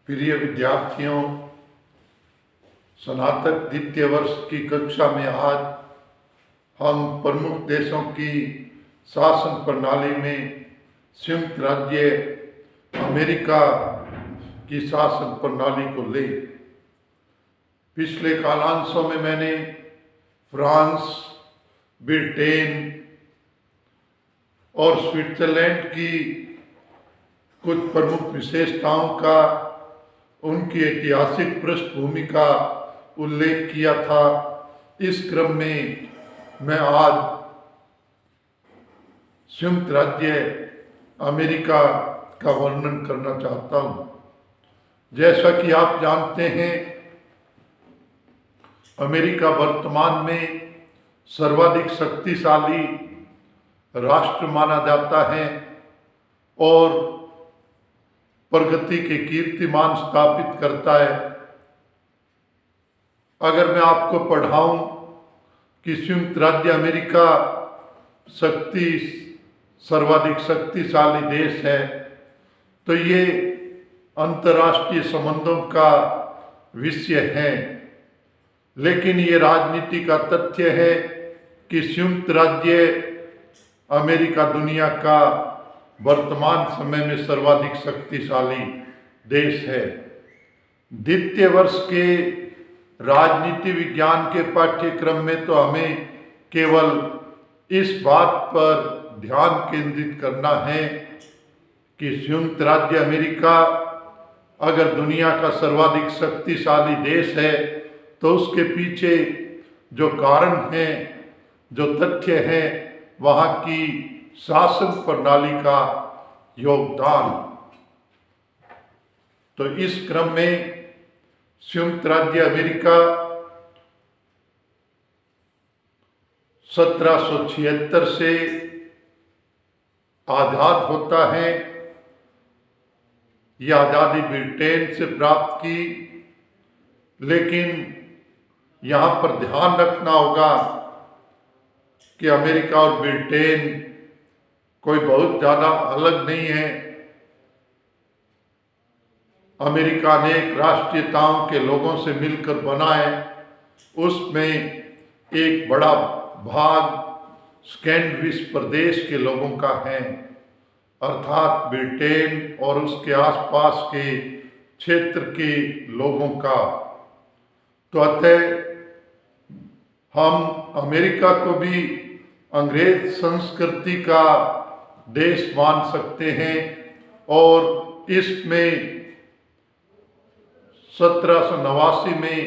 प्रिय विद्यार्थियों, स्नातक द्वितीय वर्ष की कक्षा में आज हम प्रमुख देशों की शासन प्रणाली में संयुक्त राज्य अमेरिका की शासन प्रणाली को ले। पिछले कालांशों में मैंने फ्रांस, ब्रिटेन और स्विट्जरलैंड की कुछ प्रमुख विशेषताओं का, उनकी ऐतिहासिक पृष्ठभूमि का उल्लेख किया था। इस क्रम में मैं आज संयुक्त राज्य अमेरिका का वर्णन करना चाहता हूँ। जैसा कि आप जानते हैं, अमेरिका वर्तमान में सर्वाधिक शक्तिशाली राष्ट्र माना जाता है और प्रगति के कीर्तिमान स्थापित करता है। अगर मैं आपको पढ़ाऊं कि संयुक्त राज्य अमेरिका सर्वाधिक शक्तिशाली देश है, तो ये अंतर्राष्ट्रीय संबंधों का विषय है। लेकिन ये राजनीति का तथ्य है कि संयुक्त राज्य अमेरिका दुनिया का वर्तमान समय में सर्वाधिक शक्तिशाली देश है। द्वितीय वर्ष के राजनीति विज्ञान के पाठ्यक्रम में तो हमें केवल इस बात पर ध्यान केंद्रित करना है कि संयुक्त राज्य अमेरिका अगर दुनिया का सर्वाधिक शक्तिशाली देश है तो उसके पीछे जो कारण हैं, जो तथ्य हैं, वहाँ की शासन प्रणाली का योगदान। तो इस क्रम में संयुक्त राज्य अमेरिका 1776 से आजाद होता है। यह आज़ादी ब्रिटेन से प्राप्त की, लेकिन यहाँ पर ध्यान रखना होगा कि अमेरिका और ब्रिटेन कोई बहुत ज़्यादा अलग नहीं है। अमेरिका अनेक राष्ट्रीयताओं के लोगों से मिलकर बना है। उसमें एक बड़ा भाग स्कैंडिनेविया प्रदेश के लोगों का है, अर्थात ब्रिटेन और उसके आसपास के क्षेत्र के लोगों का। तो अतः हम अमेरिका को भी अंग्रेज संस्कृति का देश मान सकते हैं और इसमें 1789 में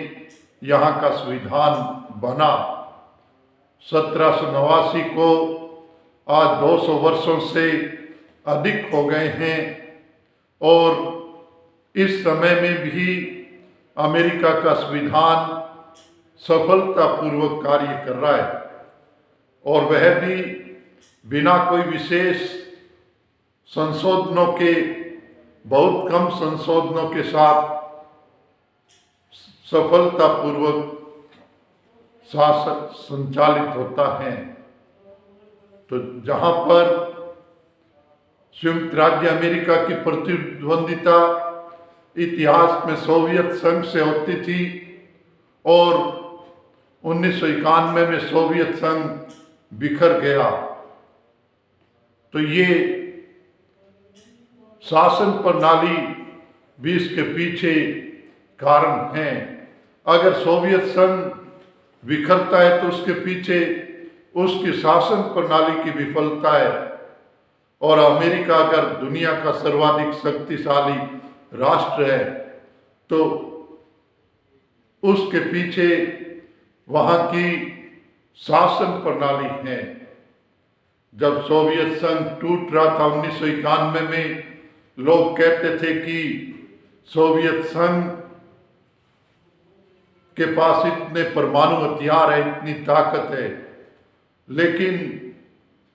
यहाँ का संविधान बना। 1789 को आज 200 वर्षों से अधिक हो गए हैं और इस समय में भी अमेरिका का संविधान सफलतापूर्वक कार्य कर रहा है और वह भी बिना कोई विशेष संशोधनों के, बहुत कम संशोधनों के साथ सफलतापूर्वक शासन संचालित होता है। तो जहाँ पर संयुक्त राज्य अमेरिका की प्रतिद्वंदिता इतिहास में सोवियत संघ से होती थी और 1991 में सोवियत संघ बिखर गया, तो ये शासन प्रणाली भी इसके पीछे कारण है। अगर सोवियत संघ बिखरता है तो उसके पीछे उसकी शासन प्रणाली की विफलता है और अमेरिका अगर दुनिया का सर्वाधिक शक्तिशाली राष्ट्र है तो उसके पीछे वहाँ की शासन प्रणाली है। जब सोवियत संघ टूट रहा था 1991 में, लोग कहते थे कि सोवियत संघ के पास इतने परमाणु हथियार है, इतनी ताकत है, लेकिन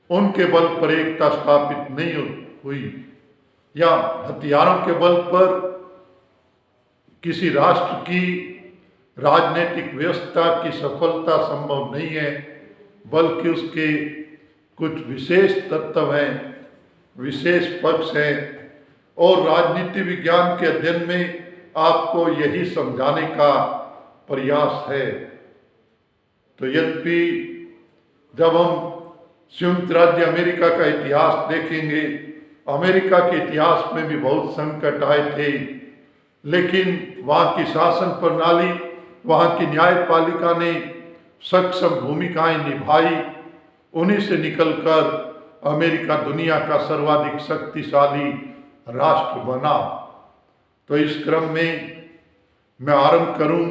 उनके बल पर एकता स्थापित नहीं हुई या हथियारों के बल पर किसी राष्ट्र की राजनीतिक व्यवस्था की सफलता संभव नहीं है, बल्कि उसके कुछ विशेष तत्व हैं, विशेष पक्ष हैं और राजनीति विज्ञान के अध्ययन में आपको यही समझाने का प्रयास है। तो यद्यपि जब हम संयुक्त राज्य अमेरिका का इतिहास देखेंगे, अमेरिका के इतिहास में भी बहुत संकट आए थे, लेकिन वहाँ की शासन प्रणाली, वहाँ की न्यायपालिका ने सक्षम भूमिकाएं निभाई। उन्हीं से निकलकर अमेरिका दुनिया का सर्वाधिक शक्तिशाली राष्ट्र बना। तो इस क्रम में मैं आरंभ करूं,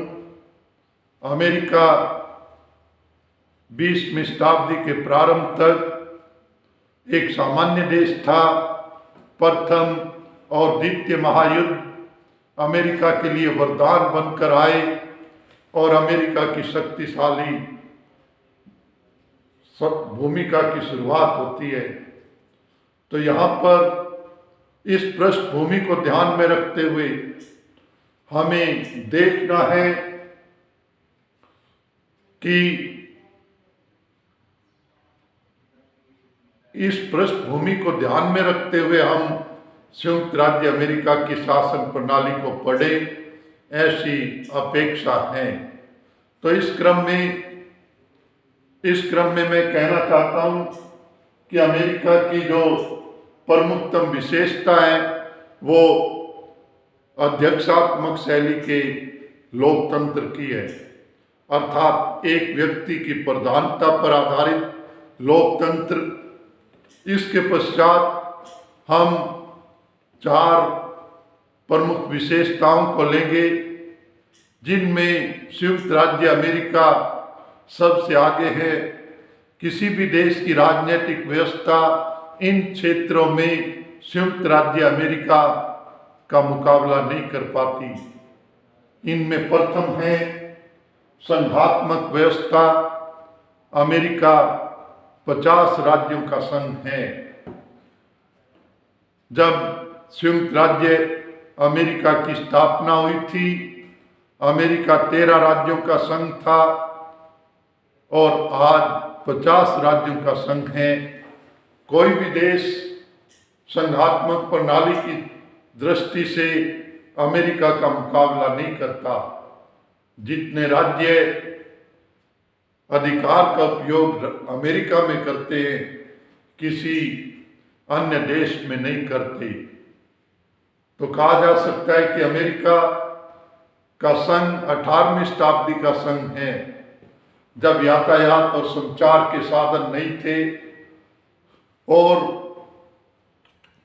अमेरिका 20वीं शताब्दी के प्रारंभ तक एक सामान्य देश था। प्रथम और द्वितीय महायुद्ध अमेरिका के लिए वरदान बनकर आए और अमेरिका की शक्तिशाली भूमिका की शुरुआत होती है। तो यहाँ पर इस पृष्ठभूमि को ध्यान में रखते हुए हमें देखना है कि इस पृष्ठभूमि को ध्यान में रखते हुए हम संयुक्त राज्य अमेरिका की शासन प्रणाली को पढ़ें, ऐसी अपेक्षा है। तो इस क्रम में मैं कहना चाहता हूं कि अमेरिका की जो प्रमुखतम विशेषता है वो अध्यक्षात्मक शैली के लोकतंत्र की है, अर्थात एक व्यक्ति की प्रधानता पर आधारित लोकतंत्र। इसके पश्चात हम 4 प्रमुख विशेषताओं को लेंगे, जिनमें संयुक्त राज्य अमेरिका सबसे आगे है। किसी भी देश की राजनीतिक व्यवस्था इन क्षेत्रों में संयुक्त राज्य अमेरिका का मुकाबला नहीं कर पाती। इनमें प्रथम है संघात्मक व्यवस्था। अमेरिका 50 राज्यों का संघ है। जब संयुक्त राज्य अमेरिका की स्थापना हुई थी, अमेरिका 13 राज्यों का संघ था और आज 50 राज्यों का संघ है। कोई भी देश संघात्मक प्रणाली की दृष्टि से अमेरिका का मुकाबला नहीं करता। जितने राज्य अधिकार का उपयोग अमेरिका में करते हैं, किसी अन्य देश में नहीं करते। तो कहा जा सकता है कि अमेरिका का संघ 18वीं शताब्दी का संघ है, जब यातायात और संचार के साधन नहीं थे, और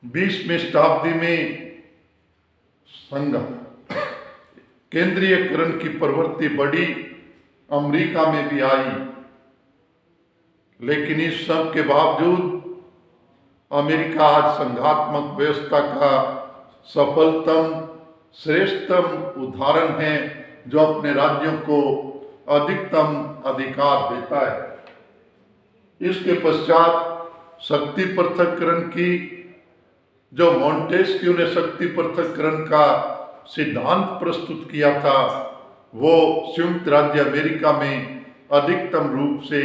20वीं शताब्दी में संघ केंद्रीयकरण की प्रवृत्ति बढ़ी, अमेरिका में भी आई। लेकिन इस सब के बावजूद अमेरिका आज संघात्मक व्यवस्था का सफलतम श्रेष्ठतम उदाहरण है, जो अपने राज्यों को अधिकतम अधिकार देता है। इसके पश्चात शक्ति पृथक्करण की, जो मॉन्टेस्क्यू ने शक्ति पृथक्करण का सिद्धांत प्रस्तुत किया था, वो संयुक्त राज्य अमेरिका में अधिकतम रूप से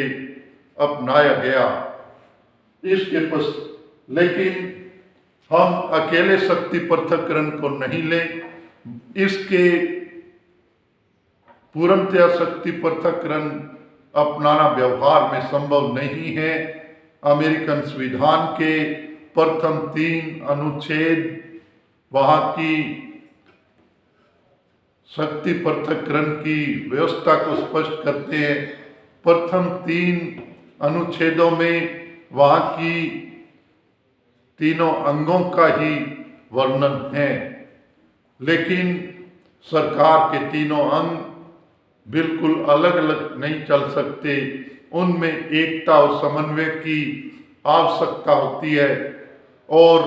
अपनाया गया। लेकिन हम अकेले शक्ति पृथक्करण को नहीं लें, इसके पूर्णतया शक्ति पृथक्करण अपनाना व्यवहार में संभव नहीं है। अमेरिकन संविधान के प्रथम 3 अनुच्छेद वहाँ की शक्ति पृथक्करण की व्यवस्था को स्पष्ट करते हैं। प्रथम 3 अनुच्छेदों में वहाँ की तीनों अंगों का ही वर्णन है, लेकिन सरकार के तीनों अंग बिल्कुल अलग अलग नहीं चल सकते। उनमें एकता और समन्वय की आवश्यकता होती है, और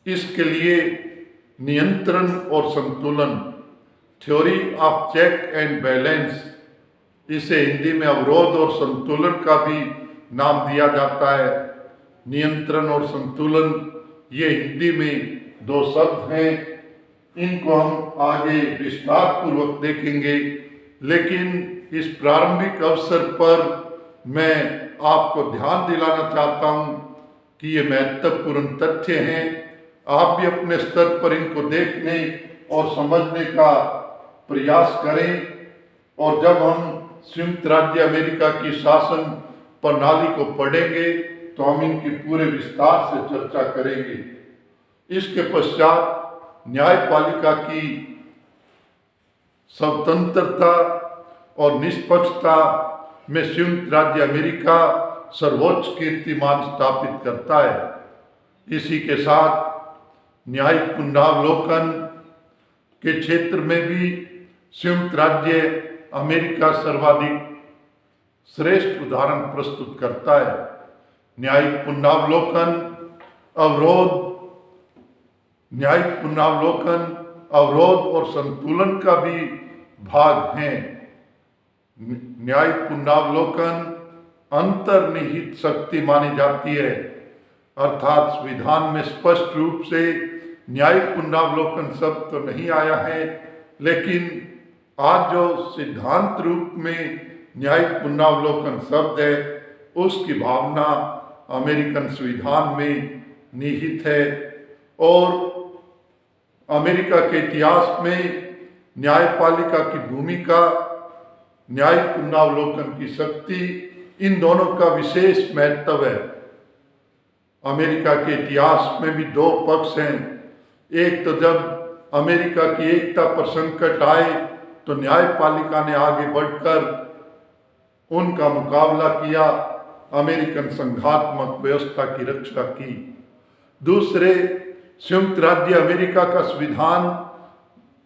इसके लिए नियंत्रण और संतुलन, theory of check and balance, इसे हिंदी में अवरोध और संतुलन का भी नाम दिया जाता है। नियंत्रण और संतुलन ये हिंदी में 2 शब्द हैं। इनको हम आगे विस्तार पूर्वक देखेंगे, लेकिन इस प्रारंभिक अवसर पर मैं आपको ध्यान दिलाना चाहता हूं कि ये महत्वपूर्ण तथ्य हैं आप भी अपने स्तर पर इनको देखने और समझने का प्रयास करें। और जब हम संयुक्त राज्य अमेरिका की शासन प्रणाली को पढ़ेंगे तो हम इनकी पूरे विस्तार से चर्चा करेंगे। इसके पश्चात न्यायपालिका की स्वतंत्रता और निष्पक्षता में संयुक्त राज्य अमेरिका सर्वोच्च कीर्तिमान स्थापित करता है। इसी के साथ न्यायिक पुनरावलोकन के क्षेत्र में भी संयुक्त राज्य अमेरिका सर्वाधिक श्रेष्ठ उदाहरण प्रस्तुत करता है। न्यायिक पुनरावलोकन अवरोध और संतुलन का भी भाग है। न्यायिक पुनरावलोकन अंतर्निहित शक्ति मानी जाती है, अर्थात संविधान में स्पष्ट रूप से न्यायिक पुनरावलोकन शब्द तो नहीं आया है, लेकिन आज जो सिद्धांत रूप में न्यायिक पुनरावलोकन शब्द है उसकी भावना अमेरिकन संविधान में निहित है। और अमेरिका के इतिहास में न्यायपालिका की भूमिका, न्यायिक पुनरावलोकन की शक्ति, इन दोनों का विशेष महत्व है। अमेरिका के इतिहास में भी दो पक्ष हैं। एक तो जब अमेरिका की एकता पर संकट आए तो न्यायपालिका ने आगे बढ़कर उनका मुकाबला किया, अमेरिकन संघात्मक व्यवस्था की रक्षा की। दूसरे, संयुक्त राज्य अमेरिका का संविधान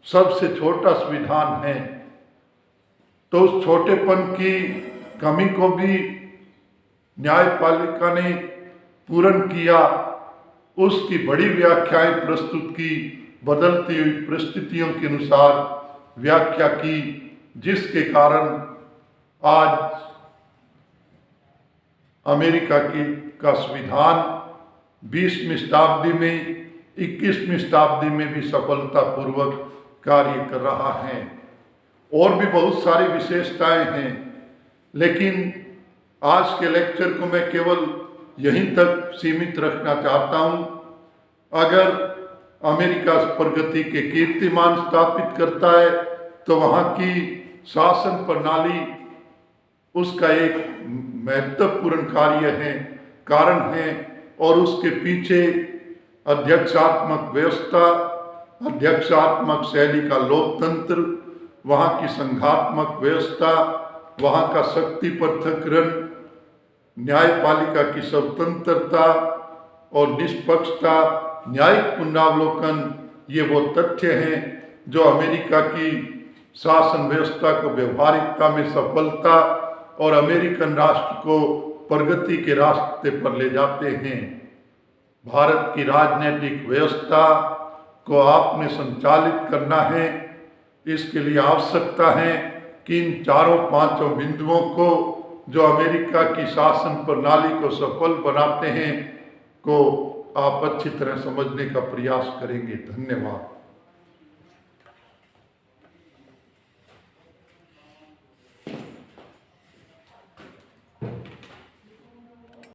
सबसे छोटा संविधान है, तो उस छोटेपन की कमी को भी न्यायपालिका ने पूर्ण किया। उसकी बड़ी व्याख्याएं प्रस्तुत की, बदलती हुई परिस्थितियों के अनुसार व्याख्या की, जिसके कारण आज अमेरिका का संविधान 20वीं शताब्दी में 21वीं शताब्दी में भी सफलतापूर्वक कार्य कर रहा है। और भी बहुत सारी विशेषताएं हैं, लेकिन आज के लेक्चर को मैं केवल यहीं तक सीमित रखना चाहता हूं। अगर अमेरिका प्रगति के कीर्तिमान स्थापित करता है तो वहाँ की शासन प्रणाली उसका एक महत्वपूर्ण कारण है, और उसके पीछे अध्यक्षात्मक व्यवस्था, अध्यक्षात्मक शैली का लोकतंत्र, वहाँ की संघात्मक व्यवस्था, वहाँ का शक्ति पृथक्करण, न्यायपालिका की स्वतंत्रता और निष्पक्षता, न्यायिक पुनरावलोकन, ये वो तथ्य हैं जो अमेरिका की शासन व्यवस्था को व्यवहारिकता में सफलता और अमेरिकन राष्ट्र को प्रगति के रास्ते पर ले जाते हैं। भारत की राजनीतिक व्यवस्था को आपने संचालित करना है। इसके लिए आवश्यकता है कि इन चारों पांचों बिंदुओं को जो अमेरिका की शासन प्रणाली को सफल बनाते हैं को आप अच्छी तरह समझने का प्रयास करेंगे। धन्यवाद।